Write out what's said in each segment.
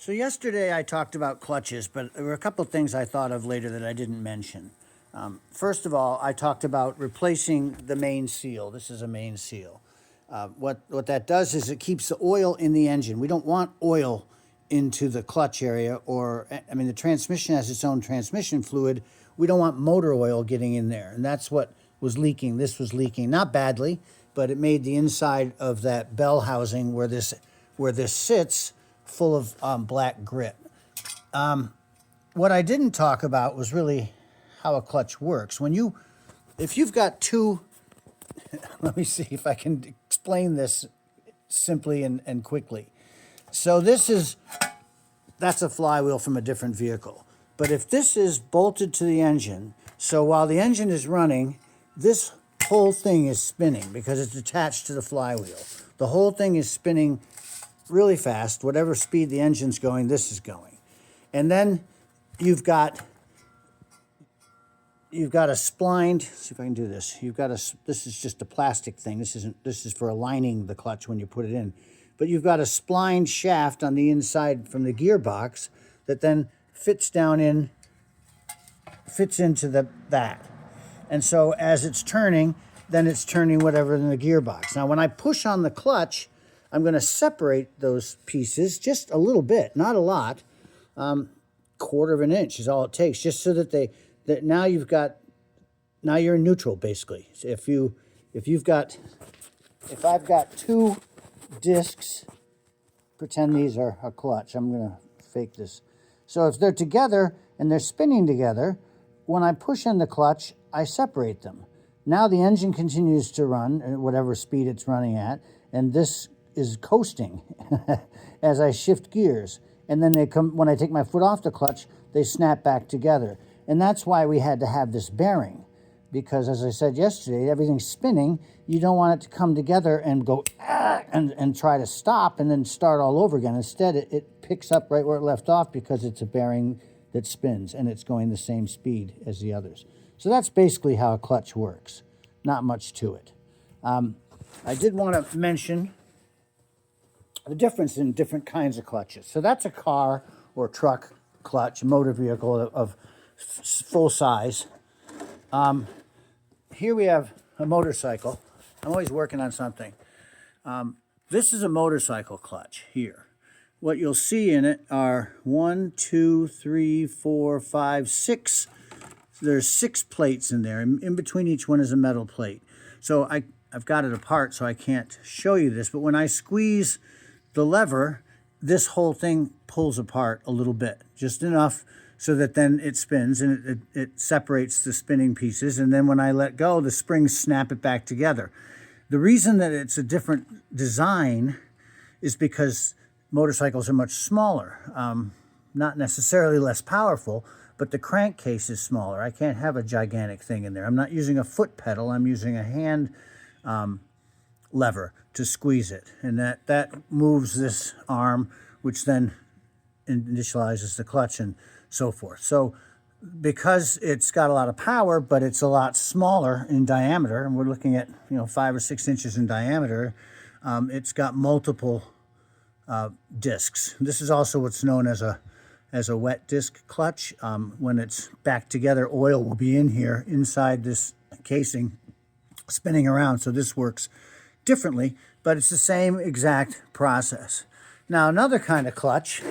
So yesterday I talked about clutches, but there were a couple of things I thought of later that I didn't mention. First of all, I talked about replacing the main seal. This is a main seal. What that does is it keeps the oil in the engine. We don't want oil into the clutch area, or I mean, the transmission has its own transmission fluid. We don't want motor oil getting in there, and that's what was leaking. This was leaking, not badly, but it made the inside of that bell housing where this sits full of black grit. What I didn't talk about was really how a clutch works. If you've got two, let me see if I can explain this simply and quickly. So that's a flywheel from a different vehicle. But if this is bolted to the engine, so while the engine is running, this whole thing is spinning because it's attached to the flywheel. The whole thing is spinning really fast. Whatever speed the engine's going, this is going. And then you've got a splined, see if I can do this. This is just a plastic thing. This is for aligning the clutch when you put it in. But you've got a splined shaft on the inside from the gearbox that then fits into that. And so as it's turning, then it's turning whatever in the gearbox. Now when I push on the clutch, I'm going to separate those pieces just a little bit, not a lot. Quarter of an inch is all it takes, just so that now you're in neutral basically. So if I've got two discs, pretend these are a clutch. I'm going to fake this. So if they're together and they're spinning together, when I push in the clutch, I separate them. Now the engine continues to run at whatever speed it's running at, and this is coasting as I shift gears. And then when I take my foot off the clutch, they snap back together. And that's why we had to have this bearing, because as I said yesterday, everything's spinning. You don't want it to come together and go and try to stop and then start all over again. Instead, it picks up right where it left off because it's a bearing that spins and it's going the same speed as the others. So that's basically how a clutch works. Not much to it. I did want to mention the difference in different kinds of clutches. So that's a car or truck clutch, motor vehicle of full size. Here we have a motorcycle. I'm always working on something. This is a motorcycle clutch here. What you'll see in it are 1, 2, 3, 4, 5, 6. There's 6 plates in there. In between each one is a metal plate. So I've got it apart, so I can't show you this. But when I squeeze the lever, this whole thing pulls apart a little bit, just enough so that then it spins and it separates the spinning pieces. And then when I let go, the springs snap it back together. The reason that it's a different design is because motorcycles are much smaller, not necessarily less powerful, but the crankcase is smaller. I can't have a gigantic thing in there. I'm not using a foot pedal. I'm using a hand lever to squeeze it. And that moves this arm, which then initializes the clutch and so forth. So because it's got a lot of power, but it's a lot smaller in diameter, and we're looking at 5 or 6 inches in diameter, it's got multiple discs. This is also what's known as a wet disc clutch. When it's back together, oil will be in here inside this casing spinning around. So this works differently, but it's the same exact process. Now, another kind of clutch,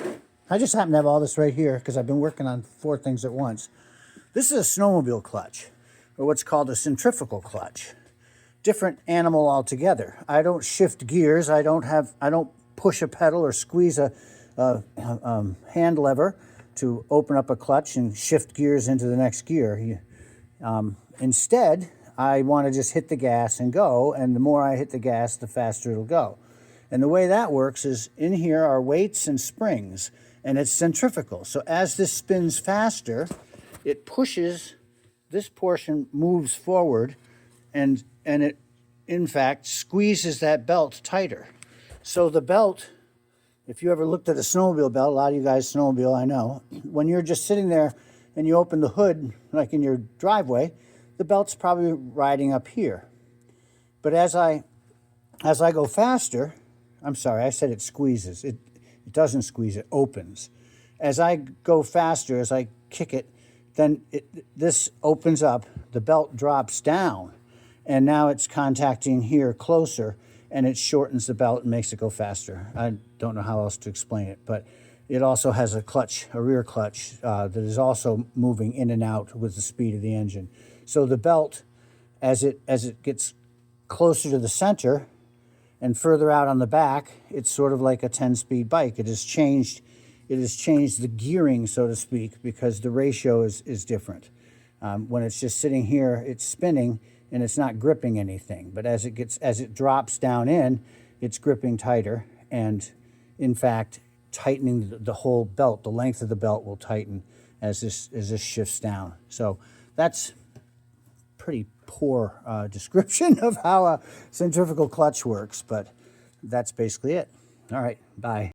I just happen to have all this right here because I've been working on 4 things at once. This is a snowmobile clutch, or what's called a centrifugal clutch. Different animal altogether. I don't shift gears. I don't push a pedal or squeeze a hand lever to open up a clutch and shift gears into the next gear. Instead, I want to just hit the gas and go, and the more I hit the gas, the faster it'll go. And the way that works is in here are weights and springs, and it's centrifugal. So as this spins faster, it pushes, this portion moves forward, and it, in fact, squeezes that belt tighter. So the belt, if you ever looked at a snowmobile belt, a lot of you guys snowmobile, I know, when you're just sitting there and you open the hood, like in your driveway, the belt's probably riding up here. But as I go faster, I'm sorry, I said it squeezes. It doesn't squeeze, it opens. As I go faster, as I kick it, then this opens up, the belt drops down, and now it's contacting here closer, and it shortens the belt and makes it go faster. I don't know how else to explain it, but it also has a clutch, a rear clutch, that is also moving in and out with the speed of the engine. So the belt, as it gets closer to the center and further out on the back, it's sort of like a 10-speed bike. It has changed the gearing, so to speak, because the ratio is different. When it's just sitting here, it's spinning and it's not gripping anything. But as it drops down in, it's gripping tighter, and in fact, tightening the whole belt. The length of the belt will tighten as this shifts down. So that's pretty poor description of how a centrifugal clutch works, but that's basically it. All right, bye.